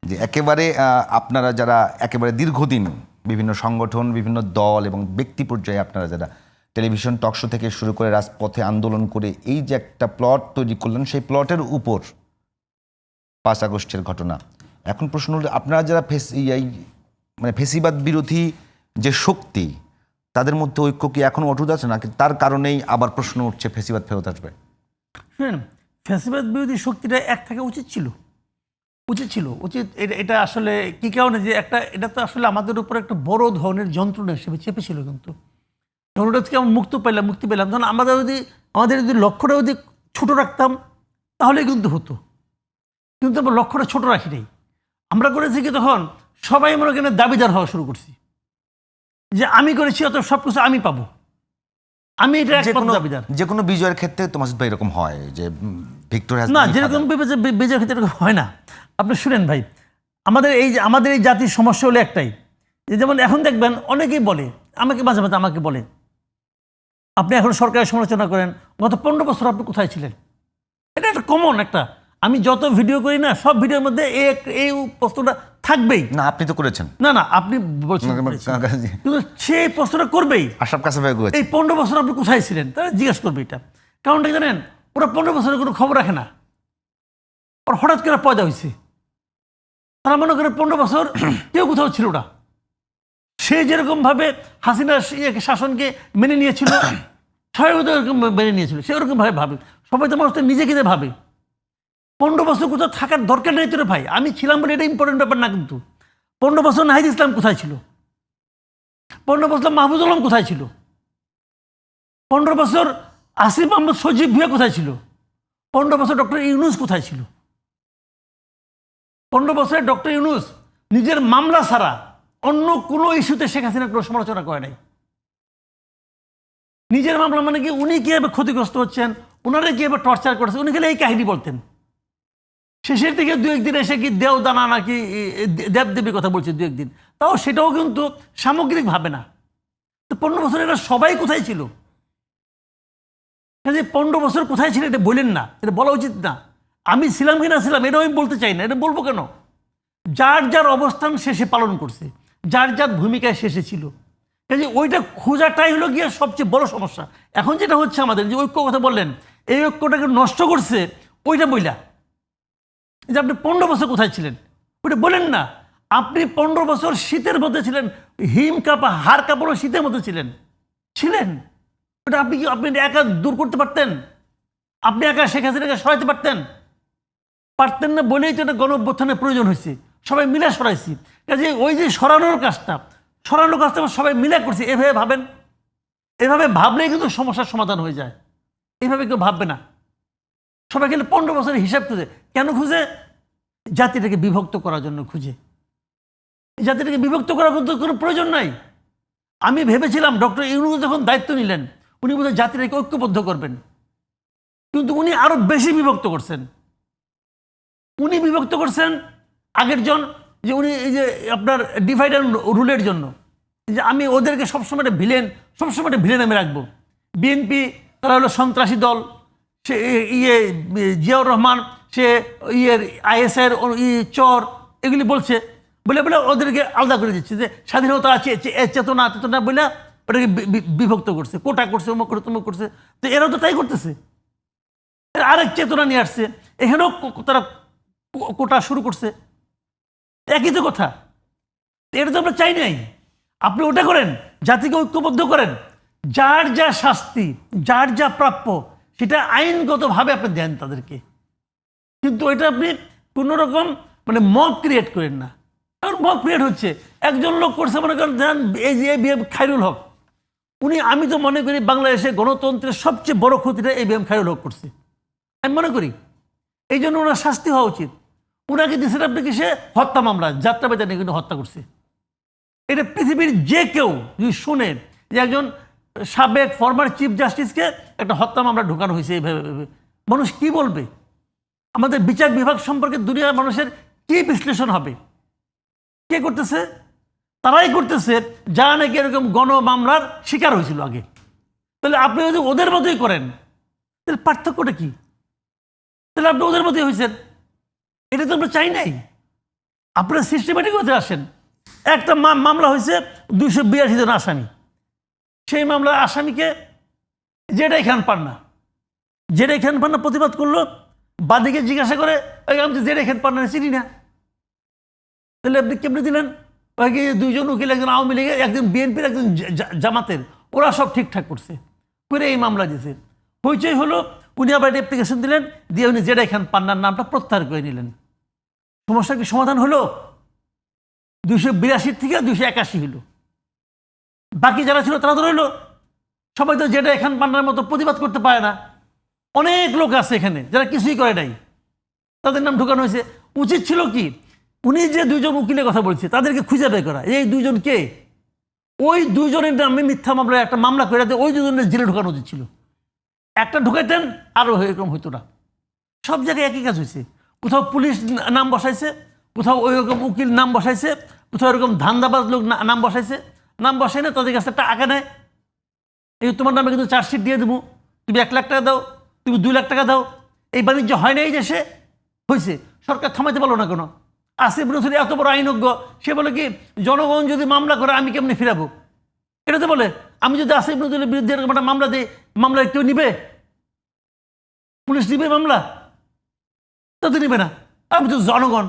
যে একেবারে আপনারা যারা একেবারে দীর্ঘদিন বিভিন্ন সংগঠন, বিভিন্ন দল এবং ব্যক্তি পর্যায়ে আপনারা যারা টেলিভিশন টকশো থেকে শুরু করে রাজপথে আন্দোলন করে এই যে একটা প্লট তৈরি করলেন, সেই প্লটের উপর 5 আগস্টের ঘটনা। এখন প্রশ্ন হলো, আপনারা যারা মানে ফেসিবাদ বিরোধী যে শক্তি, তাদের মধ্যে ঐক্য কি এখন অটুট আছে, নাকি তার কারণেই আবার প্রশ্ন উঠছে ফেসিবাদ ফেরত আসবে? শুনেন, ফেসিবাদ বিরোধী শক্তিটা এক থাকা উচিত ছিল। এটা আসলে কি কারণে যে এটা তো আসলে আমাদের উপর একটা বড় ধরনের যন্ত্রণা হিসেবে চেপেছিল। কিন্তু যন্ত্রণা থেকে আমরা মুক্তি পেলাম তখন আমাদের যদি লক্ষ্যটা যদি ছোট রাখতাম তাহলে কিন্তু হতো, কিন্তু আমরা লক্ষ্যটা ছোট রাখি নাই। আমরা করেছি কি, তখন সবাই মনে করেন দাবিদার হওয়া শুরু করছি যে আমি করেছি অত সব কিছু আমি পাবো, আমি এটা একমাত্র দাবিদার। যে কোনো বিজয়ের ক্ষেত্রে তোমার ভাই এরকম হয় যে ভিক্টর না, যেরকম বিজয়ের ক্ষেত্রে এরকম হয় না। আপনি শুনেন ভাই, আমাদের এই জাতির সমস্যা হলো একটাই, যে যেমন এখন দেখবেন অনেকেই বলে, মাঝে মাঝে আমাকে বলে, আপনি এখন সরকারের সমালোচনা করেন, গত 15 বছর আপনি কোথায় ছিলেন? এটা একটা কমন একটা, আমি যত ভিডিও করি না, সব ভিডিওর মধ্যে এই প্রশ্নটা থাকবেই। না, আপনি তো করেছেন। না আপনি বলছেন, কিন্তু সেই প্রশ্নটা করবেই। আশরাফ কাসেম ভাই এই 15 বছর আপনি কোথায় ছিলেন তারা জিজ্ঞাসা করবে এটা। কারণটা জানেন, ওরা 15 বছরের কোনো খবর রাখে না, ওর হঠাৎ করে পয়দা হয়েছে। তারা মনে করে 15 বছর কেউ কোথাও ছিল না। সে যেরকম ভাবে হাসিনার শাসনকে মেনে নিয়েছিল, সবাই ওরকম মেনে নিয়েছিল, সে ওরকম ভাবে ভাবে। সবাই তো মানুষ নিজেকে ভাবে 15 বছর কোথাও থাকার দরকার নেই তোর ভাই। আমি ছিলাম বলে এটা ইম্পর্টেন্ট ব্যাপার না। কিন্তু 15 বছর নাহিদ ইসলাম কোথায় ছিল? 15 বছর মাহফুজ আলম কোথায় ছিল? 15 বছর আসিফ মোহাম্মদ সজীব ভুঁইয়া কোথায় ছিল? 15 বছর ডক্টর ইউনূস কোথায় ছিল? 15 বছরে ডক্টর ইউনূস নিজের মামলা ছাড়া অন্য কোনো ইস্যুতে শেখ হাসিনার কোনো সমালোচনা করে নাই। নিজের মামলা মানে কি, উনি কীভাবে ক্ষতিগ্রস্ত হচ্ছেন, ওনারা কীভাবে টর্চার করেছে, উনি খেলে এই কাহিনী বলতেন। শেষের দিকে 2-1 দিন এসে কি দেও দানা নাকি দেবদেবীর কথা বলছে 2-1 দিন, তাও সেটাও কিন্তু সামগ্রিক ভাবে না। তো 15 বছর এরা সবাই কোথায় ছিল? 15 বছর কোথায় ছিল এটা বলেন না, এটা বলা উচিত না। আমি ছিলাম কি না ছিলাম এটাও আমি বলতে চাই না, এটা বলবো কেন? যার যার অবস্থান শেষে পালন করছে, যার যার ভূমিকায় শেষে ছিল, কাজে ওইটা খোঁজাটাই হলো গিয়ে সবচেয়ে বড় সমস্যা। এখন যেটা হচ্ছে আমাদের যে ঐক্য কথা বললেন, এই ঐক্যটাকে নষ্ট করছে ওইটা বইলা যে আপনি 15 বছর কোথায় ছিলেন ওইটা বলেন না। আপনি 15 বছর শীতের মধ্যে ছিলেন, হিম কাপা হাড় কাপড় শীতের মধ্যে ছিলেন। ওটা আপনি একা দূর করতে পারতেন? আপনি একা শেখ হাসিনাকে সরাইতে পারতেন না বলেই তো এটা গণ-অভ্যুত্থানের প্রয়োজন হয়েছে। সবাই মিলে সরাইছি। কাজে ওই যে সরানোর কাজটা সবাই মিলে করছি। এভাবে ভাবেন, এভাবে ভাবলেই কিন্তু সমস্যার সমাধান হয়ে যায়। এইভাবে কেউ ভাববে না। সবাই গেলে 15 বছরের হিসাব খুঁজে। কেন খুঁজে? জাতিটাকে বিভক্ত করার জন্য খুঁজে। জাতিটাকে বিভক্ত করার কোনো প্রয়োজন নাই। আমি ভেবেছিলাম ডক্টর ইউনূস যখন দায়িত্ব নিলেন, উনি বোধহয় জাতিটাকে ঐক্যবদ্ধ করবেন, কিন্তু উনি আরো বেশি বিভক্ত করছেন। আগের জন যে উনি এই যে আপনার ডিভাইড অ্যান্ড রুলের জন্য, যে আমি ওদেরকে সবসময় ভিলেন আমি রাখবো। বিএনপি তারা হলো সন্ত্রাসী দল, সে জিয়াউর রহমান সে আইএসআইয়ের চর, এগুলি বলে ওদেরকে আলাদা করে দিচ্ছে, যে স্বাধীনতা আছে চেতনা বলে ওটাকে বিভক্ত করছে, কোটা করছে, অমুক করে তমুক করছে। তো এরাও তো তাই করতেছে, আরেক চেতনা নিয়ে আসছে, এখানেও তারা কোটা শুরু করছে। একই তো কথা। এটা তো আমরা চাই নাই। আপনি ওটা করেন, জাতিকে ঐক্যবদ্ধ করেন, যার যা শাস্তি, যার যা প্রাপ্য সেটা আইনগতভাবে আপনি দেন তাদেরকে। কিন্তু এটা আপনি কোনো রকম মানে মব ক্রিয়েট করেন না। কারণ মব ক্রিয়েট হচ্ছে, একজন লোক করছে, মনে করেন এই যে খায়রুল হক, উনি, আমি তো মনে করি বাংলাদেশে গণতন্ত্রের সবচেয়ে বড় ক্ষতিটা ABM খায়রুল হক করছে, আমি মনে করি। এই জন্য ওনার শাস্তি হওয়া উচিত। ওনাকে দিয়েছেন আপনি কি, সে হত্যা মামলা, যাত্রাবাড়িতে নিয়ে কিন্তু হত্যা করছে। এটা পৃথিবীর যে কেউ যদি শুনে যে একজন সাবেক ফরমার চিফ জাস্টিসকে একটা হত্যা মামলা ঢোকানো হয়েছে এইভাবে, মানুষ কি বলবে? আমাদের বিচার বিভাগ সম্পর্কে দুনিয়ার মানুষের কি বিশ্লেষণ হবে? কে করতেছে? তারাই করতেছে যারা নাকি এরকম গণ মামলার শিকার হয়েছিল আগে। তাহলে আপনি যদি ওদের মতোই করেন, তাহলে পার্থক্যটা কি? তাহলে আপনি ওদের মতোই হয়েছেন। এটা তো আমরা চাই নাই। আপনারা সিস্টেমেটিক হতে আসেন। একটা মামলা হয়েছে 282 জন আসামি, সেই মামলার আসামিকে জেডাই খান পান্না প্রতিবাদ করলো, বাদীকে জিজ্ঞাসা করে আমি তো জেডাই খান পান্না চিনি না, তাহলে আপনি কেমনি দিলেন? ওই দুইজন উকিল, একজন আওয়ামী লীগের, একজন বিএনপির, একজন জামাতের, ওরা সব ঠিকঠাক করছে, করে এই মামলা দিয়েছে। হইচই হলো, উনি আবার অ্যাপ্লিকেশন দিলেন, দিয়ে উনি জেডাই খান পান্নার নামটা প্রত্যাহার করে নিলেন। সমস্যা কি সমাধান হলো? 282 থেকে 281 হলো। বাকি যারা ছিল তারা তো রইল। সবাই তো জেডাই খান পান্নার মতো প্রতিবাদ করতে পারে না। অনেক লোক আছে এখানে যারা কিছুই করে নাই, তাদের নাম ঢুকানো হয়েছে। উচিত ছিল কি, উনি যে দুইজন উকিলের কথা বলছে তাদেরকে খুঁজে বের করা, এই দুইজন কে, ওই দুইজনের নামে মিথ্যা মামলায় একটা মামলা করে দিয়ে ওই দুজনের জেলে ঢোকানো উচিত ছিল। একটা ঢুকাইতেন, আরও এরকম হইতো না। সব জায়গায় একই কাজ হয়েছে। কোথাও পুলিশ নাম বসাইছে, কোথাও ওই রকম উকিল নাম বসাইছে, কোথাও এরকম ধান্দাবাজ লোক নাম বসাইছে। নাম বসাই না, তাদের কাছে টাকা নেয়, এই তোমার নামে কিন্তু চার্জশিট দিয়ে দেবো, তুমি 1 লাখ টাকা দাও, তুমি 2 লাখ টাকা দাও। এই বাণিজ্য হয় না এই দেশে, হয়েছে। সরকার থামাইতে পারলো না কেন? আসিফ নজরুল এত বড় আইনজ্ঞ, সে বলে কি জনগণ যদি মামলা করে আমি কেমনি ফিরাবো? এটা তো বলে, আমি যদি আসিফ নজরুলের বিরুদ্ধে এরকম একটা মামলা দিই, মামলা কেউ নিবে? পুলিশ নিবে মামলা? তাদের নিবে না। আমি তো জনগণ,